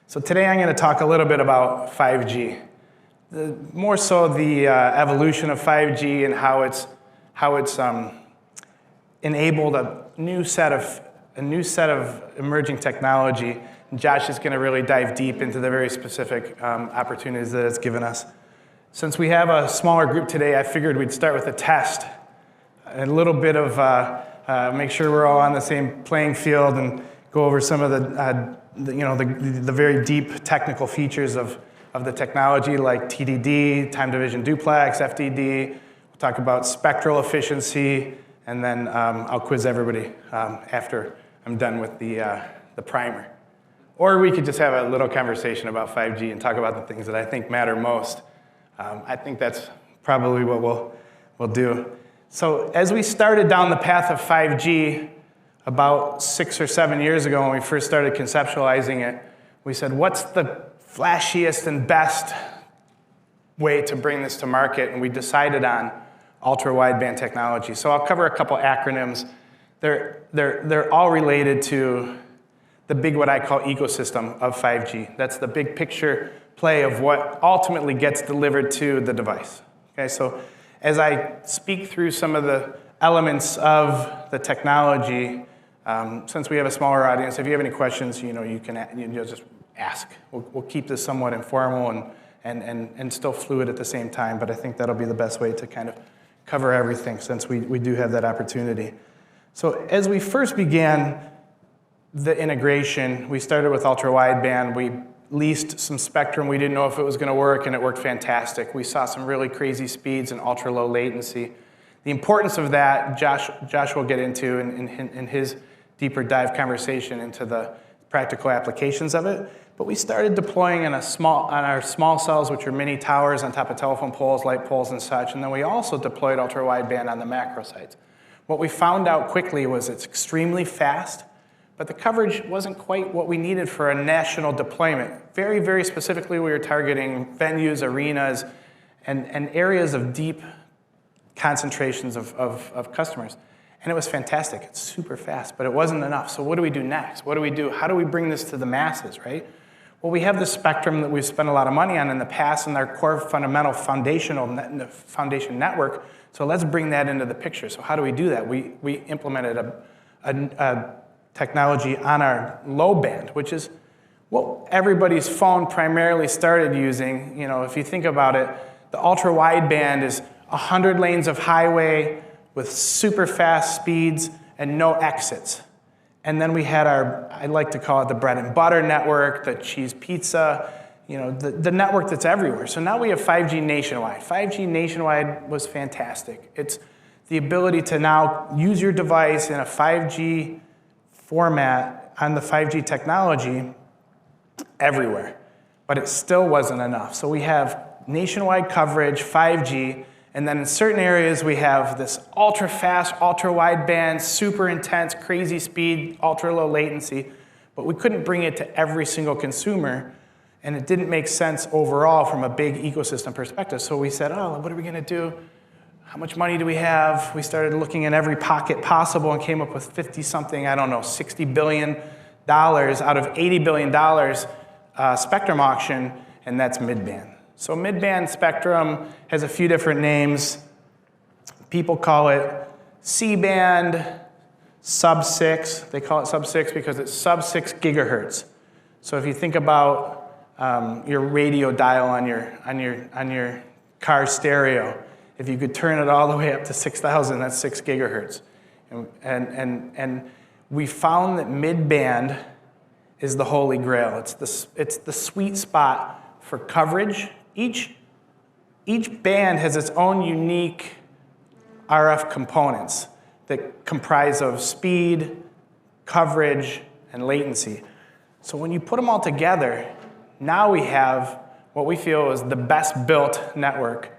So today I'm going to talk a little bit about 5G. More so the evolution of 5G and how it's enabled a new set of emerging technology. And Josh is going to really dive deep into the very specific opportunities that it's given us. Since we have a smaller group today, I figured we'd start with a test, a little bit of make sure we're all on the same playing field and go over some of the very deep technical features of the technology, like TDD, time division duplex, FDD. We'll talk about spectral efficiency, and then I'll quiz everybody after I'm done with the primer. Or we could just have a little conversation about 5G and talk about the things that I think matter most. I think that's probably what we'll do. So as we started down the path of 5G, about 6 or 7 years ago when we first started conceptualizing it, we said, what's the flashiest and best way to bring this to market? And we decided on ultra-wideband technology. So I'll cover a couple acronyms. They're all related to the big, what I call, ecosystem of 5G. That's the big picture play of what ultimately gets delivered to the device. Okay, so as I speak through some of the elements of the technology, since we have a smaller audience, if you have any questions, you can just ask. We'll keep this somewhat informal and still fluid at the same time, but I think that'll be the best way to kind of cover everything since we do have that opportunity. So as we first began the integration, we started with ultra-wideband. We leased some spectrum. We didn't know if it was going to work, and it worked fantastic. We saw some really crazy speeds and ultra-low latency. The importance of that, Josh will get into in his deeper dive conversation into the practical applications of it. But we started deploying on our small cells, which are mini towers on top of telephone poles, light poles, and such. And then we also deployed ultra-wideband on the macro sites. What we found out quickly was it's extremely fast, but the coverage wasn't quite what we needed for a national deployment. Very, very specifically, we were targeting venues, arenas, and areas of deep concentrations of customers. And it was fantastic. It's super fast, but it wasn't enough. So what do we do next? What do we do? How do we bring this to the masses, right? Well, we have the spectrum that we've spent a lot of money on in the past and our core fundamental foundation network. So let's bring that into the picture. So how do we do that? We implemented a technology on our low band, which is what everybody's phone primarily started using. If you think about it, the ultra-wideband is 100 lanes of highway with super fast speeds and no exits. And then we had I like to call it the bread and butter network, the cheese pizza, the network that's everywhere. So now we have 5G nationwide. 5G nationwide was fantastic. It's the ability to now use your device in a 5G format on the 5G technology everywhere. But it still wasn't enough. So we have nationwide coverage, 5G, and then in certain areas we have this ultra-fast, ultra-wideband, super intense, crazy speed, ultra-low latency, but we couldn't bring it to every single consumer, and it didn't make sense overall from a big ecosystem perspective. So we said, oh, what are we going to do? How much money do we have? We started looking in every pocket possible and came up with 50-something, I don't know, $60 billion out of $80 billion spectrum auction, and that's mid-band. So mid-band spectrum has a few different names. People call it C-band, sub-6. They call it sub-6 because it's sub-6 gigahertz. So if you think about your radio dial on your car stereo, if you could turn it all the way up to 6,000, that's 6 gigahertz. And we found that mid-band is the holy grail. It's the sweet spot for coverage. Each band has its own unique RF components that comprise of speed, coverage, and latency. So when you put them all together, now we have what we feel is the best built network.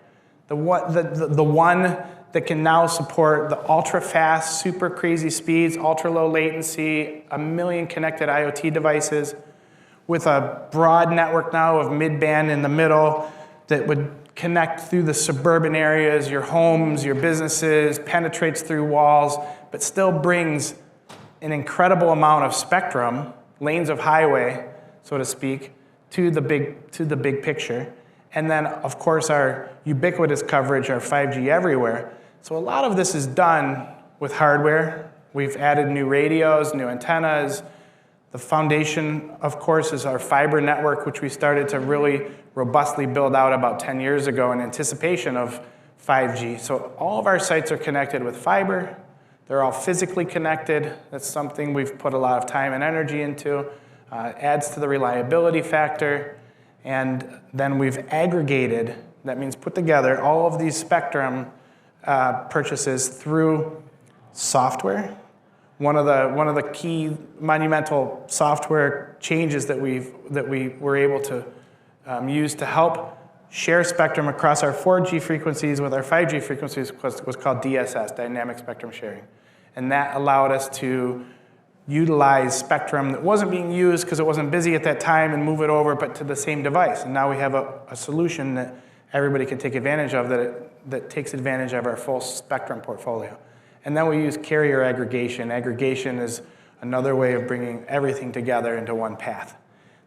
The one that can now support the ultra-fast, super crazy speeds, ultra-low latency, 1 million connected IoT devices, with a broad network now of mid-band in the middle that would connect through the suburban areas, your homes, your businesses, penetrates through walls, but still brings an incredible amount of spectrum, lanes of highway, so to speak, to the big picture. And then, of course, our ubiquitous coverage, our 5G everywhere. So a lot of this is done with hardware. We've added new radios, new antennas. The foundation, of course, is our fiber network, which we started to really robustly build out about 10 years ago in anticipation of 5G. So all of our sites are connected with fiber. They're all physically connected. That's something we've put a lot of time and energy into. Adds to the reliability factor. And then we've aggregated, that means put together, all of these spectrum purchases through software. One of the key monumental software changes that we were able to use to help share spectrum across our 4G frequencies with our 5G frequencies was called DSS, Dynamic Spectrum Sharing. And that allowed us to utilize spectrum that wasn't being used because it wasn't busy at that time and move it over, but to the same device. And now we have a solution that everybody can take advantage of that takes advantage of our full spectrum portfolio. And then we use carrier aggregation. Aggregation is another way of bringing everything together into one path.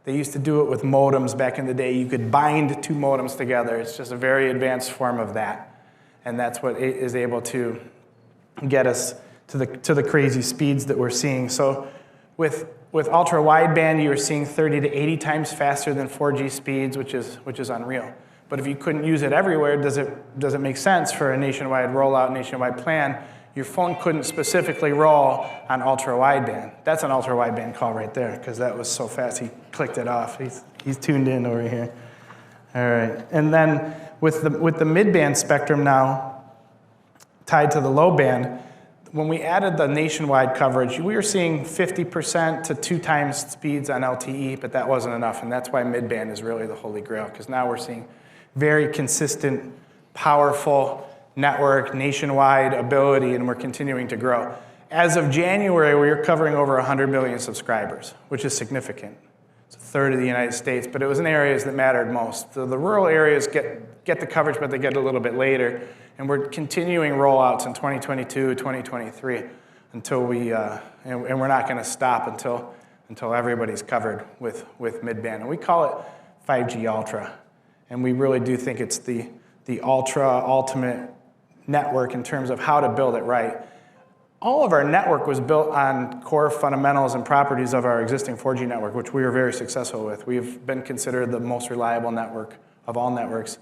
They used to do it with modems back in the day. You could bind two modems together. It's just a very advanced form of that. And that's what is able to get us to the crazy speeds that we're seeing. So with ultra-wideband, you're seeing 30 to 80 times faster than 4G speeds, which is unreal. But if you couldn't use it everywhere, does it make sense for a nationwide rollout, nationwide plan? Your phone couldn't specifically roll on ultra-wideband. That's an ultra-wideband call right there, because that was so fast he clicked it off. He's tuned in over here. All right, and then with the mid-band spectrum now tied to the low band, when we added the nationwide coverage, we were seeing 50% to 2 times speeds on LTE, but that wasn't enough, and that's why mid-band is really the holy grail, because now we're seeing very consistent, powerful network, nationwide ability, and we're continuing to grow. As of January, we were covering over 100 million subscribers, which is significant. It's a third of the United States, but it was in areas that mattered most. The rural areas get the coverage, but they get it a little bit later, and we're continuing rollouts in 2022, 2023, until and we're not going to stop until everybody's covered with mid-band. And we call it 5G Ultra, and we really do think it's the ultimate network in terms of how to build it right. All of our network was built on core fundamentals and properties of our existing 4G network, which we were very successful with. We've been considered the most reliable network of all networks.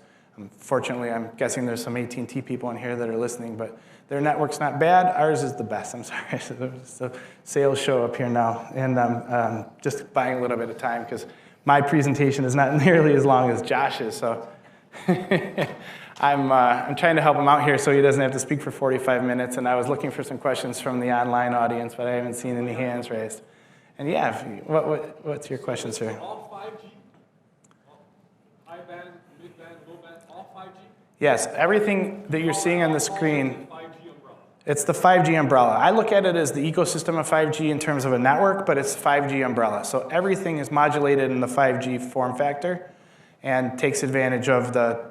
Fortunately, I'm guessing there's some AT&T people in here that are listening, but their network's not bad. Ours is the best. I'm sorry. It's a sales show up here now, and I'm just buying a little bit of time because my presentation is not nearly as long as Josh's, so I'm trying to help him out here so he doesn't have to speak for 45 minutes, and I was looking for some questions from the online audience, but I haven't seen any hands raised. And yeah, what's your question, sir? All 5G? High band, mid band, low band, all 5G? Yes, everything that you're seeing on the screen, 5G umbrella. it's the 5G umbrella. I look at it as the ecosystem of 5G in terms of a network, but it's 5G umbrella. So everything is modulated in the 5G form factor and takes advantage of the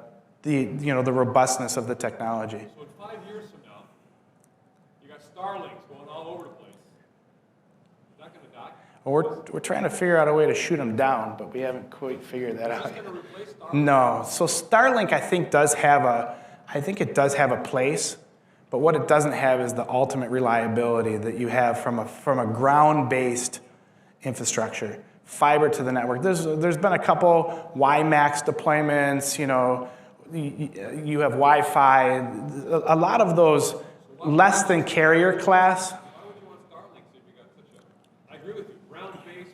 robustness of the technology. So in 5 years from now, you got Starlinks going all over the place. Is that going to die? Well, we're trying to figure out a way to shoot them down, but we haven't quite figured that out. Is this going to replace Starlink? No. So Starlink, I think, does have a place, but what it doesn't have is the ultimate reliability that you have from a ground-based infrastructure. Fiber to the network. There's been a couple WiMAX deployments, you have Wi-Fi, a lot of those less than carrier class. Why would you want Starlinks if you got such a, I agree with you, ground-based,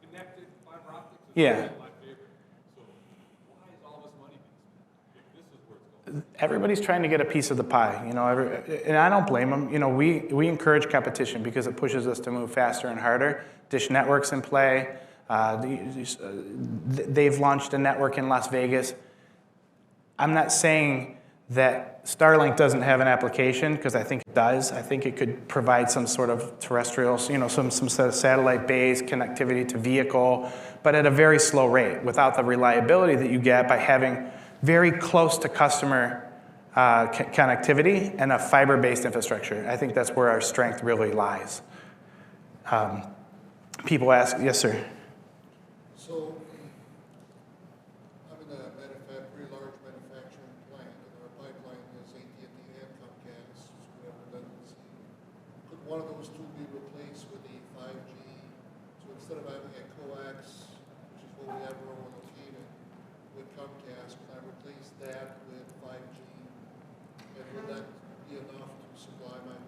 connected, fiber optics is Yeah. my favorite. So why is all this money being spent if this is where it's going? Everybody's trying to get a piece of the pie, and I don't blame them. We encourage competition because it pushes us to move faster and harder. Dish Network's in play. They've launched a network in Las Vegas. I'm not saying that Starlink doesn't have an application, because I think it does. I think it could provide some sort of terrestrial, some sort of satellite-based connectivity to vehicle, but at a very slow rate, without the reliability that you get by having very close to customer connectivity and a fiber-based infrastructure. I think that's where our strength really lies. People ask, yes, sir. So pretty large manufacturing plant, and our pipeline is AT&T and Comcast, so we have redundancy. Could one of those two be replaced with the 5G? So instead of having a coax, which is what we have where we're located, with Comcast, can I replace that with 5G? And would that be enough to supply my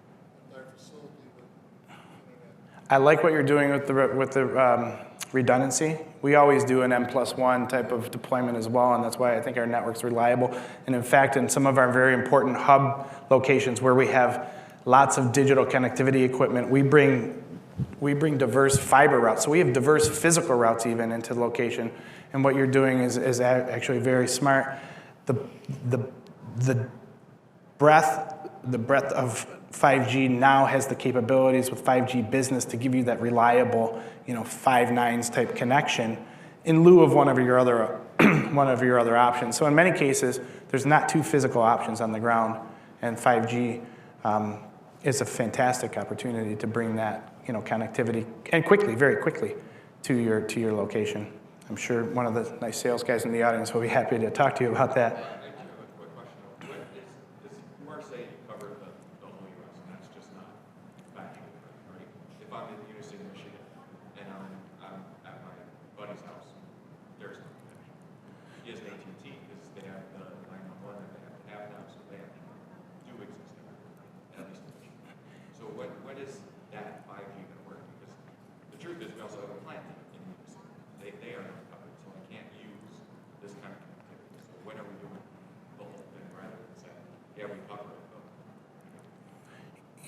entire facility with internet? I like what you're doing with the redundancy. We always do an M+1 type of deployment as well, and that's why I think our network's reliable. And in fact, in some of our very important hub locations where we have lots of digital connectivity equipment, we bring diverse fiber routes. So we have diverse physical routes even into the location. And what you're doing is actually very smart. The breadth of 5G now has the capabilities with 5G business to give you that reliable, 5 nines type connection in lieu of one of your other options. So in many cases, there's not two physical options on the ground, and 5G is a fantastic opportunity to bring that connectivity and very quickly to your location. I'm sure one of the nice sales guys in the audience will be happy to talk to you about that. I do have a quick question. You are saying you cover the whole U.S., and that's just not factually correct, right? If I'm in Unison, Michigan, and I'm at my buddy's house, there's no connection. He has an AT&T because they have the 911 that they have to have now, so they have do exist everywhere, at least in Michigan. So when is that 5G going to work? Because the truth is we also have a plant in Unison. They are not covered, so I can't use this kind of connectivity. So when are we doing the whole thing rather than saying, yeah, we cover it, but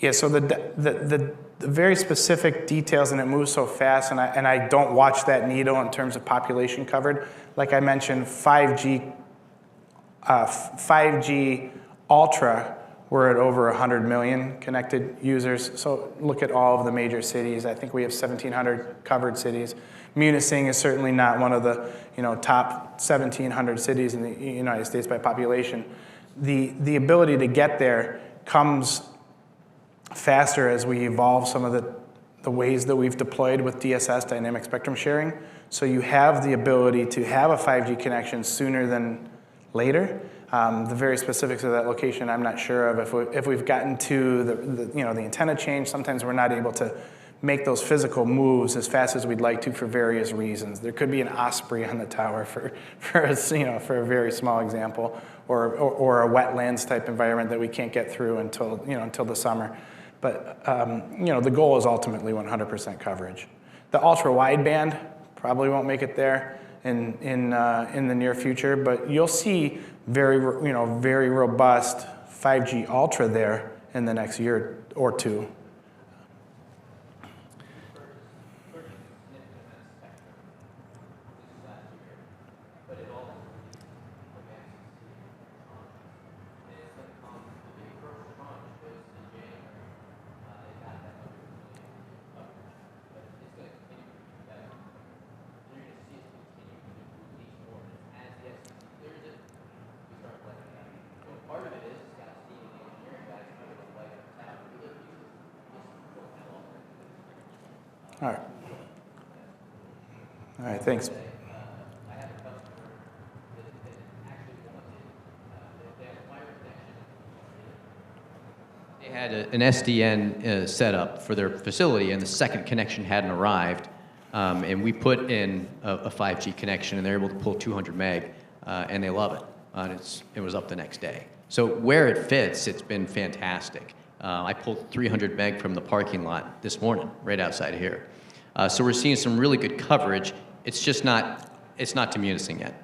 Yeah, so the very specific details, and it moves so fast, and I don't watch that needle in terms of population covered. Like I mentioned, 5G Ultra, we're at over 100 million connected users. So look at all of the major cities. I think we have 1,700 covered cities. Munising is certainly not one of the top 1,700 cities in the United States by population. The ability to get there comes faster as we evolve some of the ways that we've deployed with DSS, dynamic spectrum sharing. So you have the ability to have a 5G connection sooner than later. The very specifics of that location, I'm not sure of. If we've gotten to the antenna change, sometimes we're not able to make those physical moves as fast as we'd like to for various reasons. There could be an osprey on the tower for a very small example, or a wetlands type environment that we can't get through until the summer. But the goal is ultimately 100% coverage. The ultra wideband probably won't make it there in the near future, but you'll see very robust 5G Ultra there in the next year or two. All right, thanks. They had an SDN set up for their facility, and the second connection hadn't arrived. And we put in a 5G connection, and they're able to pull 200 meg, and they love it. And it was up the next day. So where it fits, it's been fantastic. I pulled 300 meg from the parking lot this morning, right outside here. So we're seeing some really good coverage. It's just not to Munising yet.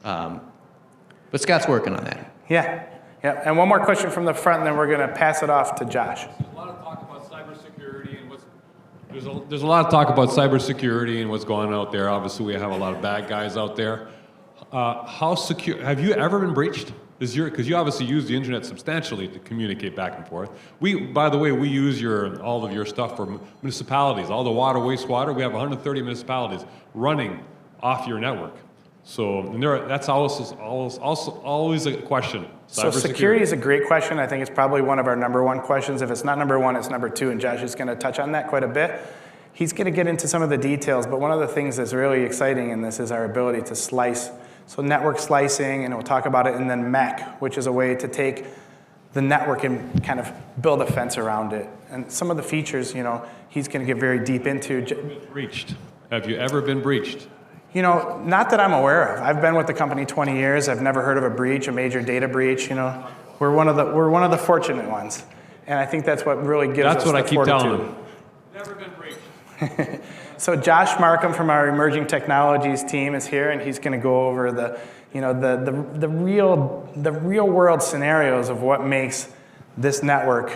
But Scott's working on that. Yeah. And one more question from the front, and then we're going to pass it off to Josh. There's a lot of talk about cybersecurity and there's a lot of talk about cybersecurity and what's going on out there. Obviously, we have a lot of bad guys out there. How secure? Have you ever been breached? Because you obviously use the internet substantially to communicate back and forth. By the way, we use all of your stuff for municipalities. All the water, wastewater, we have 130 municipalities running off your network. So that's always a question. So security is a great question. I think it's probably one of our number one questions. If it's not number one, it's number two, and Josh is going to touch on that quite a bit. He's going to get into some of the details, but one of the things that's really exciting in this is our ability to slice So network slicing, and we'll talk about it, and then MEC, which is a way to take the network and kind of build a fence around it. And some of the features, he's going to get very deep into. Breached. Have you ever been breached? Not that I'm aware of. I've been with the company 20 years. I've never heard of a breach, a major data breach. We're one of the fortunate ones, and I think that's what really gives us the fortitude. That's what I keep telling them. Never been breached. So Josh Markham from our emerging technologies team is here, and he's going to go over the real world scenarios of what makes this network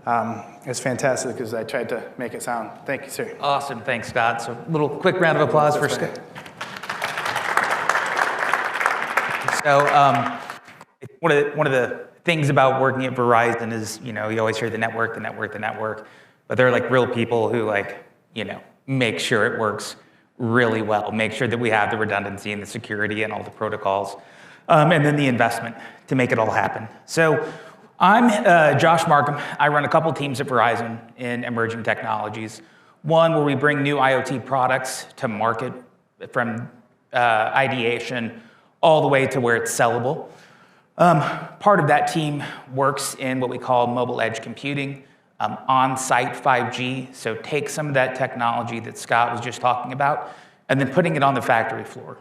as fantastic as I tried to make it sound. Thank you, sir. Awesome, thanks, Scott. So a little quick round of applause for Scott. So one of the things about working at Verizon is, you always hear the network, but they're like real people who make sure it works really well, make sure that we have the redundancy and the security and all the protocols, and then the investment to make it all happen. So I'm Josh Markham. I run a couple teams at Verizon in emerging technologies. One where we bring new IoT products to market from ideation all the way to where it's sellable. Part of that team works in what we call mobile edge computing, on-site 5G, so take some of that technology that Scott was just talking about and then putting it on the factory floor.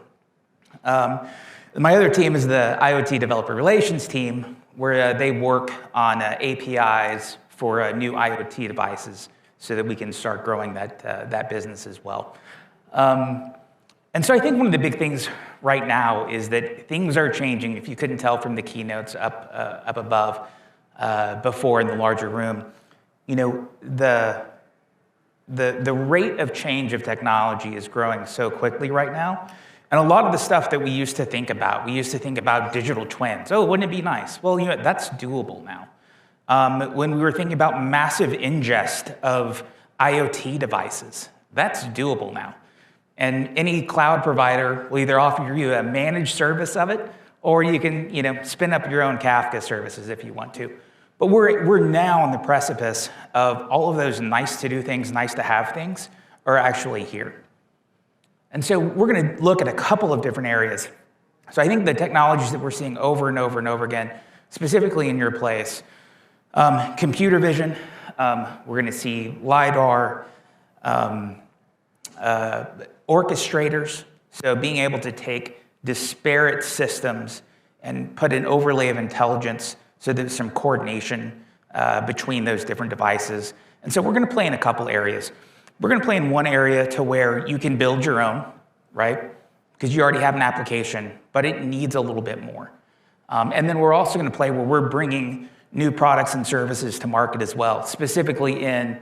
My other team is the IoT developer relations team, where they work on APIs for new IoT devices so that we can start growing that business as well. And so I think one of the big things right now is that things are changing. If you couldn't tell from the keynotes up above before in the larger room, the rate of change of technology is growing so quickly right now. And a lot of the stuff that we used to think about digital twins. Oh, wouldn't it be nice? Well, that's doable now. When we were thinking about massive ingest of IoT devices, that's doable now. And any cloud provider will either offer you a managed service of it, or you can spin up your own Kafka services if you want to. But we're now on the precipice of all of those nice to do things, nice to have things are actually here. And so we're going to look at a couple of different areas. So I think the technologies that we're seeing over and over and over again, specifically in your place, computer vision, we're going to see LiDAR, orchestrators, so being able to take disparate systems and put an overlay of intelligence so there's some coordination between those different devices. And so we're going to play in a couple areas. We're going to play in one area to where you can build your own, right? Because you already have an application, but it needs a little bit more. And then we're also going to play where we're bringing new products and services to market as well, specifically in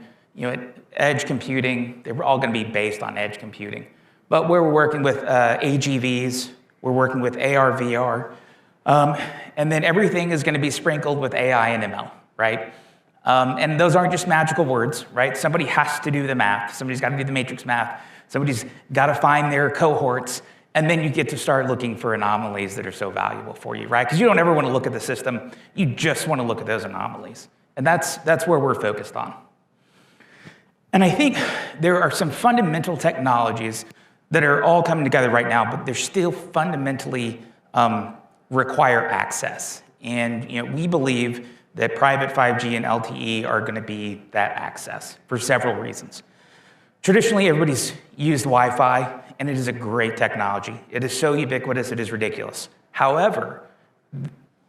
edge computing. They're all going to be based on edge computing. But where we're working with AGVs, we're working with AR, VR, and then everything is going to be sprinkled with AI and ML, right? And those aren't just magical words, right? Somebody has to do the math. Somebody's got to do the matrix math. Somebody's got to find their cohorts, and then you get to start looking for anomalies that are so valuable for you, right? Because you don't ever want to look at the system. You just want to look at those anomalies. And that's where we're focused on. And I think there are some fundamental technologies that are all coming together right now, but they're still fundamentally require access. And we believe that private 5G and LTE are going to be that access for several reasons. Traditionally, everybody's used Wi-Fi, and it is a great technology. It is so ubiquitous, it is ridiculous. However,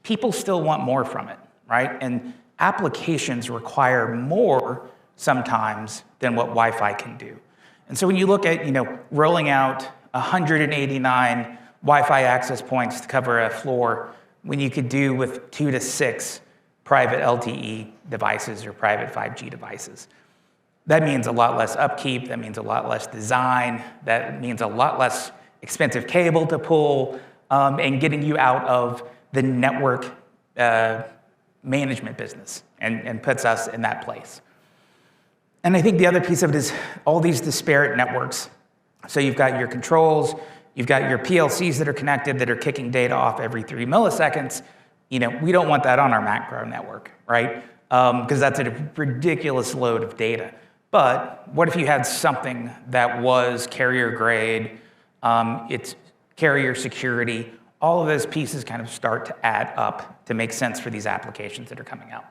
people still want more from it, right? And applications require more sometimes than what Wi-Fi can do. And so when you look at, rolling out 189 Wi-Fi access points to cover a floor, when you could do with 2 to 6 private LTE devices or private 5G devices. That means a lot less upkeep, that means a lot less design, that means a lot less expensive cable to pull, and getting you out of the network management business and puts us in that place. And I think the other piece of it is all these disparate networks. So you've got your controls, you've got your PLCs that are connected that are kicking data off every 3 milliseconds. We don't want that on our macro network, right? Because that's a ridiculous load of data. But what if you had something that was carrier grade, it's carrier security, all of those pieces kind of start to add up to make sense for these applications that are coming out.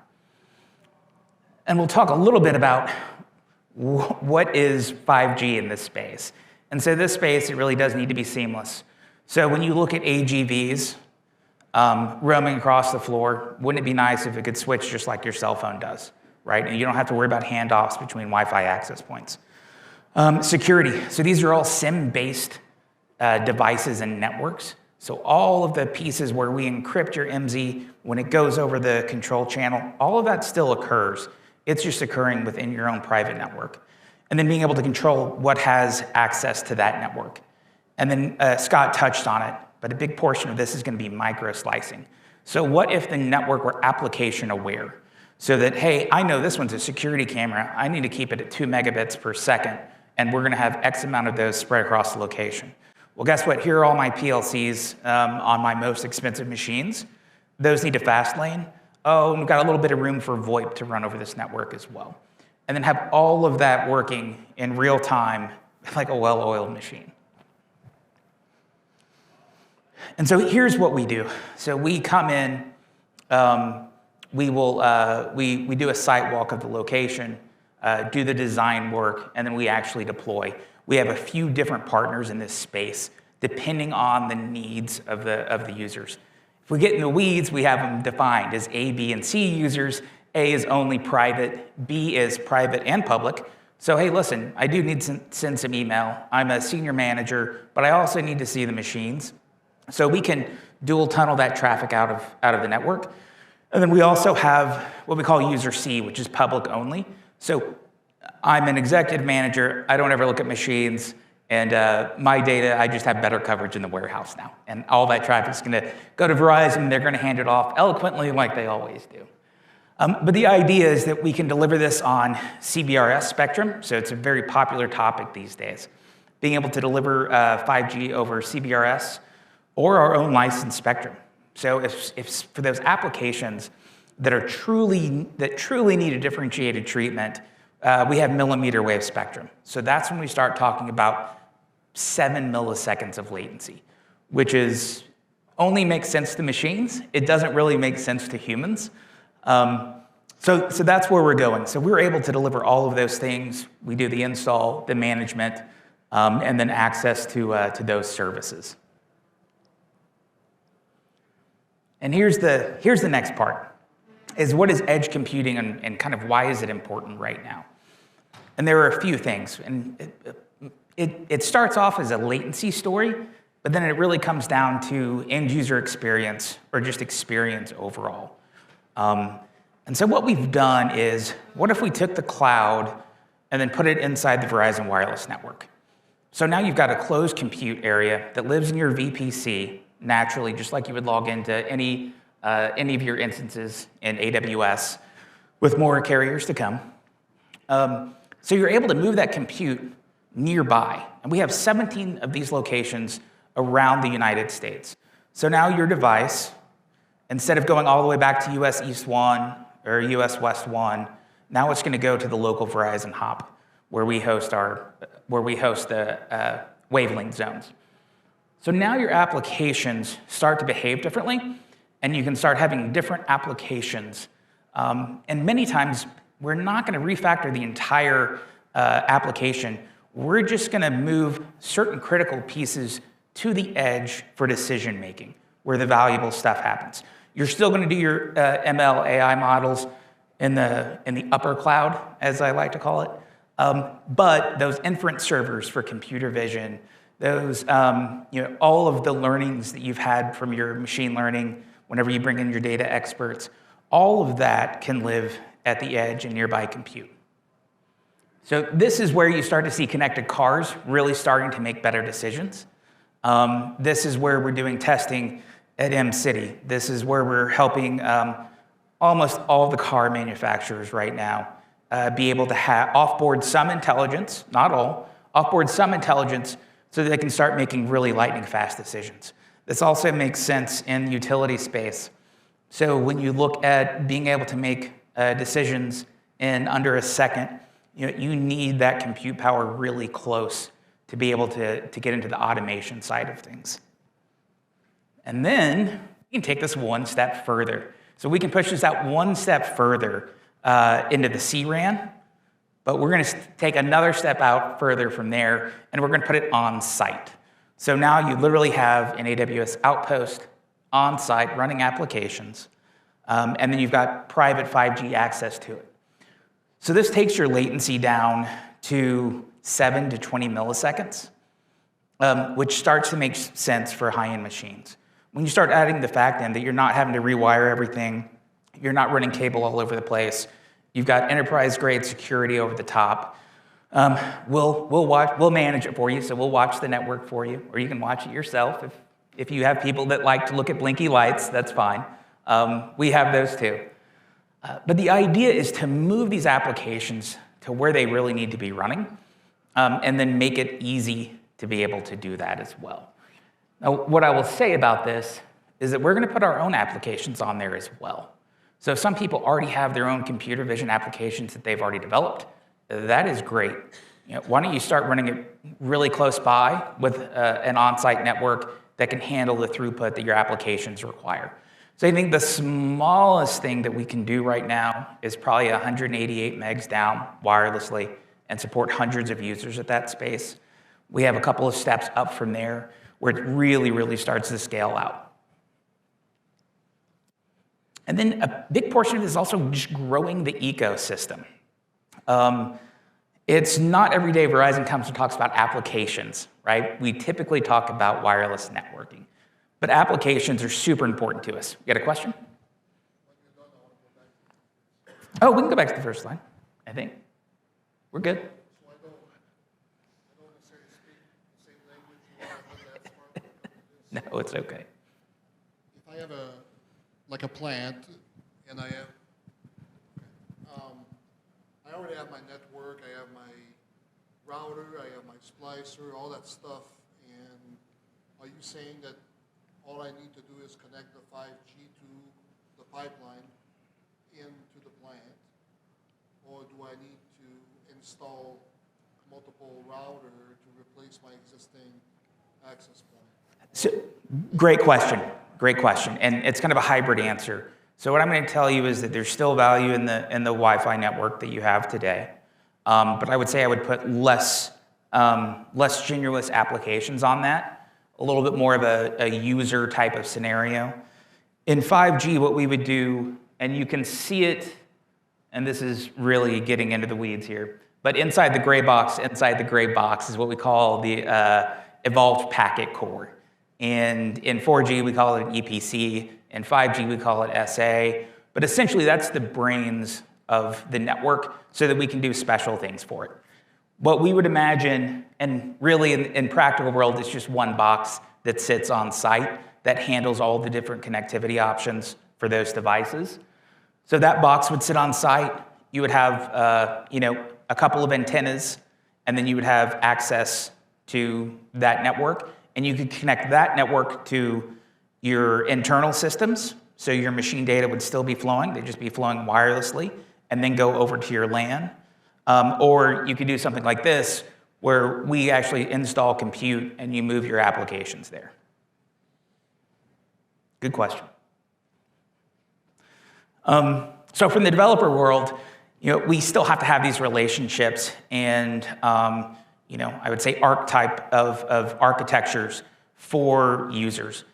And we'll talk a little bit about what is 5G in this space. And so this space, it really does need to be seamless. So when you look at AGVs roaming across the floor, wouldn't it be nice if it could switch just like your cell phone does, right? And you don't have to worry about handoffs between Wi-Fi access points. Security. So these are all SIM-based devices and networks. So all of the pieces where we encrypt your MZ when it goes over the control channel, all of that still occurs. It's just occurring within your own private network. And then being able to control what has access to that network. And then Scott touched on it, but a big portion of this is going to be micro-slicing. So what if the network were application aware? So that, hey, I know this one's a security camera. I need to keep it at 2 megabits per second, and we're going to have X amount of those spread across the location. Well, guess what? Here are all my PLCs on my most expensive machines. Those need a fast lane. Oh, and we've got a little bit of room for VoIP to run over this network as well. And then have all of that working in real time like a well-oiled machine. And so here's what we do. So we come in, we do a site walk of the location, do the design work, and then we actually deploy. We have a few different partners in this space, depending on the needs of the users. If we get in the weeds, we have them defined as A, B, and C users. A is only private, B is private and public. So hey, listen, I do need to send some email. I'm a senior manager, but I also need to see the machines. So we can dual tunnel that traffic out of the network. And then we also have what we call user C, which is public only. So I'm an executive manager. I don't ever look at machines. And my data, I just have better coverage in the warehouse now. And all that traffic is going to go to Verizon. They're going to hand it off eloquently like they always do. But the idea is that we can deliver this on CBRS spectrum. So it's a very popular topic these days. Being able to deliver 5G over CBRS or our own licensed spectrum. So if for those applications that truly need a differentiated treatment, we have millimeter wave spectrum. So that's when we start talking about 7 milliseconds of latency, which only makes sense to machines. It doesn't really make sense to humans. So that's where we're going. So we're able to deliver all of those things. We do the install, the management, and then access to those services. And here's the next part, is what is edge computing and kind of why is it important right now? And there are a few things. And it starts off as a latency story, but then it really comes down to end user experience or just experience overall. And so what we've done is, what if we took the cloud and then put it inside the Verizon wireless network? So now you've got a closed compute area that lives in your VPC naturally, just like you would log into any of your instances in AWS, with more carriers to come. So you're able to move that compute nearby. And we have 17 of these locations around the United States. So now your device, instead of going all the way back to US East 1 or US West 1, now it's going to go to the local Verizon hub, where we host the wavelength zones. So now your applications start to behave differently, and you can start having different applications. And many times, we're not going to refactor the entire application. We're just going to move certain critical pieces to the edge for decision making, where the valuable stuff happens. You're still going to do your ML AI models in the upper cloud, as I like to call it. But those inference servers for computer vision, those all of the learnings that you've had from your machine learning, whenever you bring in your data experts, all of that can live at the edge and nearby compute. So this is where you start to see connected cars really starting to make better decisions. This is where we're doing testing at M-City. This is where we're helping almost all the car manufacturers right now be able to offboard some intelligence, not all, offboard some intelligence so that they can start making really lightning fast decisions. This also makes sense in the utility space. So when you look at being able to make decisions in under a second, you need that compute power really close to be able to get into the automation side of things. And then we can take this one step further. So we can push this out one step further into the CRAN, but we're going to take another step out further from there, and we're going to put it on site. So now you literally have an AWS outpost on site running applications, and then you've got private 5G access to it. So this takes your latency down to 7 to 20 milliseconds, which starts to make sense for high-end machines. When you start adding the fact in that you're not having to rewire everything, you're not running cable all over the place, you've got enterprise-grade security over the top, we'll manage it for you, so we'll watch the network for you, or you can watch it yourself. If you have people that like to look at blinky lights, that's fine. We have those too. But the idea is to move these applications to where they really need to be running, and then make it easy to be able to do that as well. Now, what I will say about this is that we're going to put our own applications on there as well. So if some people already have their own computer vision applications that they've already developed, that is great. Why don't you start running it really close by with an on-site network that can handle the throughput that your applications require. So I think the smallest thing that we can do right now is probably 188 megs down wirelessly and support hundreds of users at that space. We have a couple of steps up from there where it really, really starts to scale out. And then a big portion of it is also just growing the ecosystem. It's not every day Verizon comes and talks about applications, right? We typically talk about wireless networking. But applications are super important to us. You got a question? Oh, we can go back to the first line, I think. We're good. So I don't necessarily speak the same language you are, but that's part of it. No, it's okay. If I have like a plant, and I have, I already have my network, I have my router, I have my splicer, all that stuff, and are you saying that all I need to do is connect the 5G to the pipeline into the plant, or do I need to install multiple router to replace my existing access point? So, great question, and it's kind of a hybrid answer. So what I'm going to tell you is that there's still value in the Wi-Fi network that you have today, but I would say I would put less generous applications on that, a little bit more of a user type of scenario. In 5G, what we would do, and you can see it, and this is really getting into the weeds here, but inside the gray box is what we call the evolved packet core. And in 4G, we call it an EPC. In 5G, we call it SA. But essentially, that's the brains of the network so that we can do special things for it. What we would imagine, and really in practical world, it's just one box that sits on site that handles all the different connectivity options for those devices. So that box would sit on site. You would have a couple of antennas, and then you would have access to that network. And you could connect that network to your internal systems, so your machine data would still be flowing. They'd just be flowing wirelessly, and then go over to your LAN. Or you could do something like this, where we actually install compute and you move your applications there. Good question. So from the developer world, we still have to have these relationships and I would say archetype of architectures for users.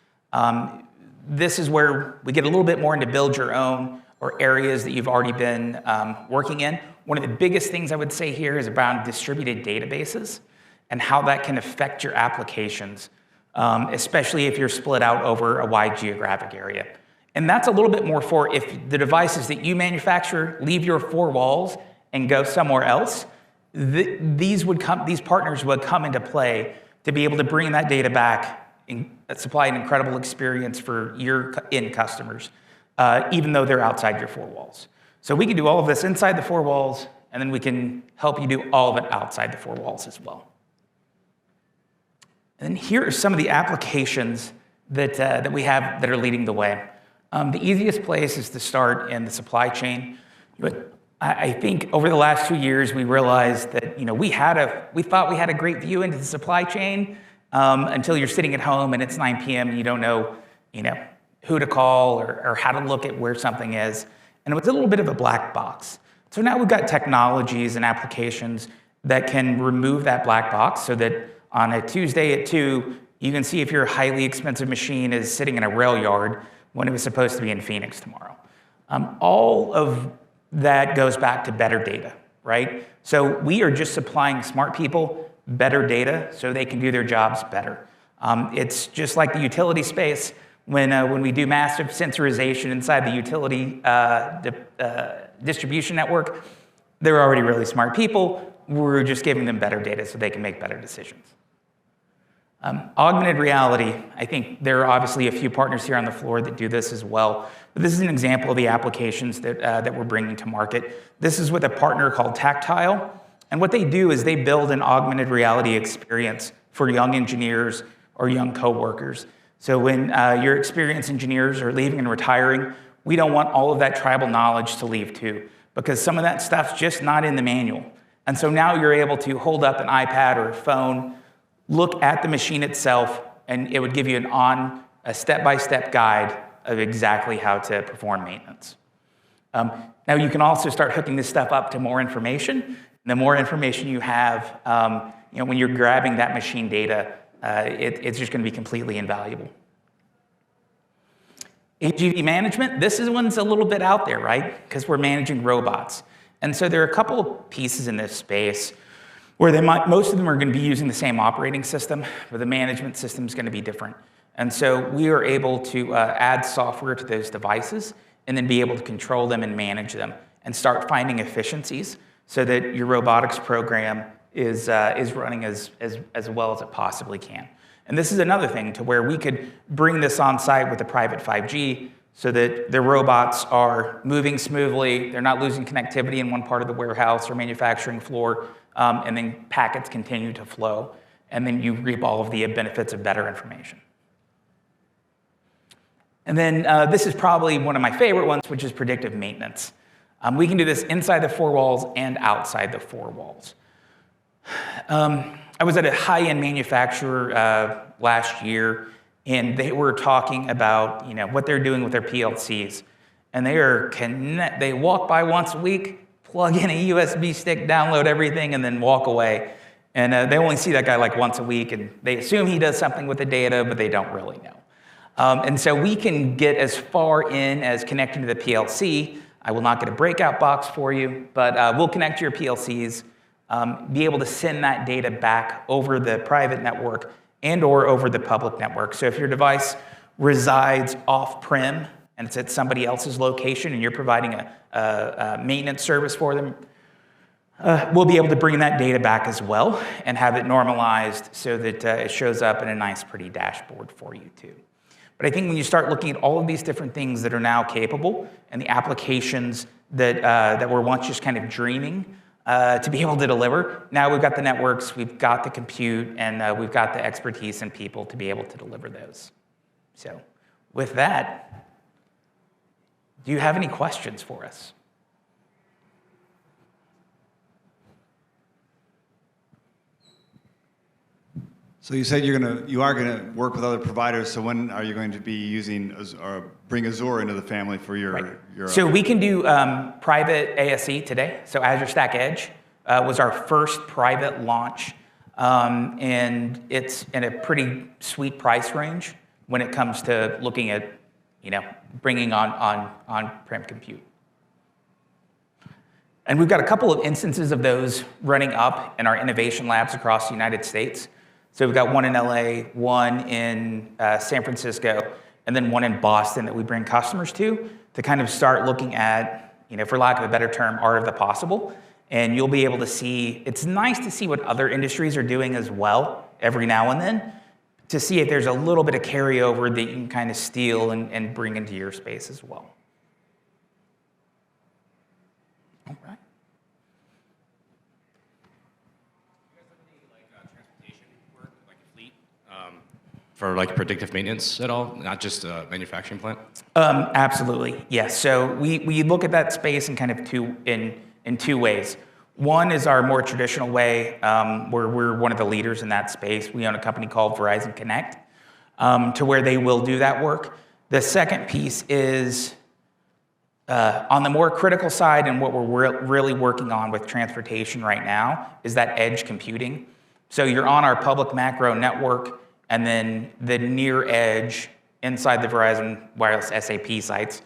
This is where we get a little bit more into build your own or areas that you've already been working in. One of the biggest things I would say here is around distributed databases and how that can affect your applications, especially if you're split out over a wide geographic area. And that's a little bit more for if the devices that you manufacture leave your four walls and go somewhere else. These partners would come into play to be able to bring that data back and supply an incredible experience for your end customers, even though they're outside your four walls. So we can do all of this inside the four walls, and then we can help you do all of it outside the four walls as well. And then here are some of the applications that we have that are leading the way. The easiest place is to start in the supply chain. But I think over the last 2 years, we realized that we thought we had a great view into the supply chain until you're sitting at home and it's 9 p.m. and you don't know who to call or how to look at where something is. And it was a little bit of a black box. So now we've got technologies and applications that can remove that black box so that on a Tuesday at 2, you can see if your highly expensive machine is sitting in a rail yard when it was supposed to be in Phoenix tomorrow. All of that goes back to better data, right? So we are just supplying smart people better data so they can do their jobs better. It's just like the utility space. When we do massive sensorization inside the utility distribution network, they're already really smart people. We're just giving them better data so they can make better decisions. Augmented reality, I think there are obviously a few partners here on the floor that do this as well. But this is an example of the applications that we're bringing to market. This is with a partner called Tactile. And what they do is they build an augmented reality experience for young engineers or young coworkers. So when your experienced engineers are leaving and retiring, we don't want all of that tribal knowledge to leave too, because some of that stuff's just not in the manual. And so now you're able to hold up an iPad or a phone, look at the machine itself, and it would give you a step-by-step guide of exactly how to perform maintenance. Now you can also start hooking this stuff up to more information. And the more information you have, when you're grabbing that machine data, it's just going to be completely invaluable. AGV management, this one's a little bit out there, right? Because we're managing robots. And so there are a couple of pieces in this space where most of them are going to be using the same operating system, but the management system is going to be different. And so we are able to add software to those devices and then be able to control them and manage them and start finding efficiencies so that your robotics program is running as well as it possibly can. And this is another thing to where we could bring this on site with a private 5G so that the robots are moving smoothly, they're not losing connectivity in one part of the warehouse or manufacturing floor, and then packets continue to flow, and then you reap all of the benefits of better information. And then this is probably one of my favorite ones, which is predictive maintenance. We can do this inside the four walls and outside the four walls. I was at a high-end manufacturer last year, and they were talking about what they're doing with their PLCs. And they walk by once a week, plug in a USB stick, download everything, and then walk away. And they only see that guy like once a week, and they assume he does something with the data, but they don't really know. And so we can get as far in as connecting to the PLC. I will not get a breakout box for you, but we'll connect to your PLCs, be able to send that data back over the private network and or over the public network. So if your device resides off-prem and it's at somebody else's location and you're providing a maintenance service for them, we'll be able to bring that data back as well and have it normalized so that it shows up in a nice, pretty dashboard for you too. But I think when you start looking at all of these different things that are now capable and the applications that were once just kind of dreaming to be able to deliver, now we've got the networks, we've got the compute, and we've got the expertise and people to be able to deliver those. So with that, do you have any questions for us? So you said you are gonna work with other providers. So when are you going to be using or bring Azure into the family for your? Right. your so we can do private ASE today. So Azure Stack Edge was our first private launch, and it's in a pretty sweet price range when it comes to looking at bringing on-prem compute. And we've got a couple of instances of those running up in our innovation labs across the United States. So we've got one in LA, one in San Francisco, and then one in Boston that we bring customers to kind of start looking at, for lack of a better term, art of the possible. And you'll be able to see, it's nice to see what other industries are doing as well every now and then to see if there's a little bit of carryover that you can kind of steal and bring into your space as well. All right. For predictive maintenance at all, not just a manufacturing plant? Absolutely, yes. So we look at that space in kind of in two ways. One is our more traditional way, where we're one of the leaders in that space. We own a company called Verizon Connect, to where they will do that work. The second piece is on the more critical side, and what we're really working on with transportation right now is that edge computing. So you're on our public macro network, and then the near edge inside the Verizon wireless SAP sites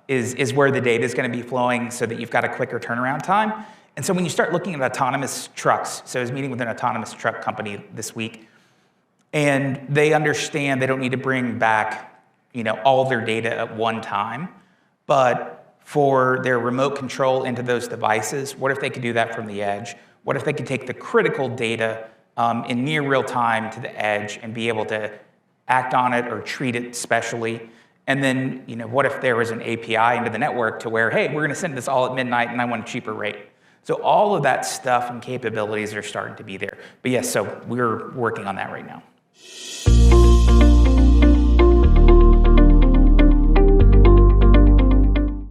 is where the data is going to be flowing so that you've got a quicker turnaround time. And so when you start looking at autonomous trucks, so I was meeting with an autonomous truck company this week, and they understand they don't need to bring back, all their data at one time, but for their remote control into those devices, what if they could do that from the edge? What if they could take the critical data in near real time to the edge and be able to act on it or treat it specially? And then, what if there was an API into the network to where, hey, we're going to send this all at midnight and I want a cheaper rate. So all of that stuff and capabilities are starting to be there. But yes, so we're working on that right now.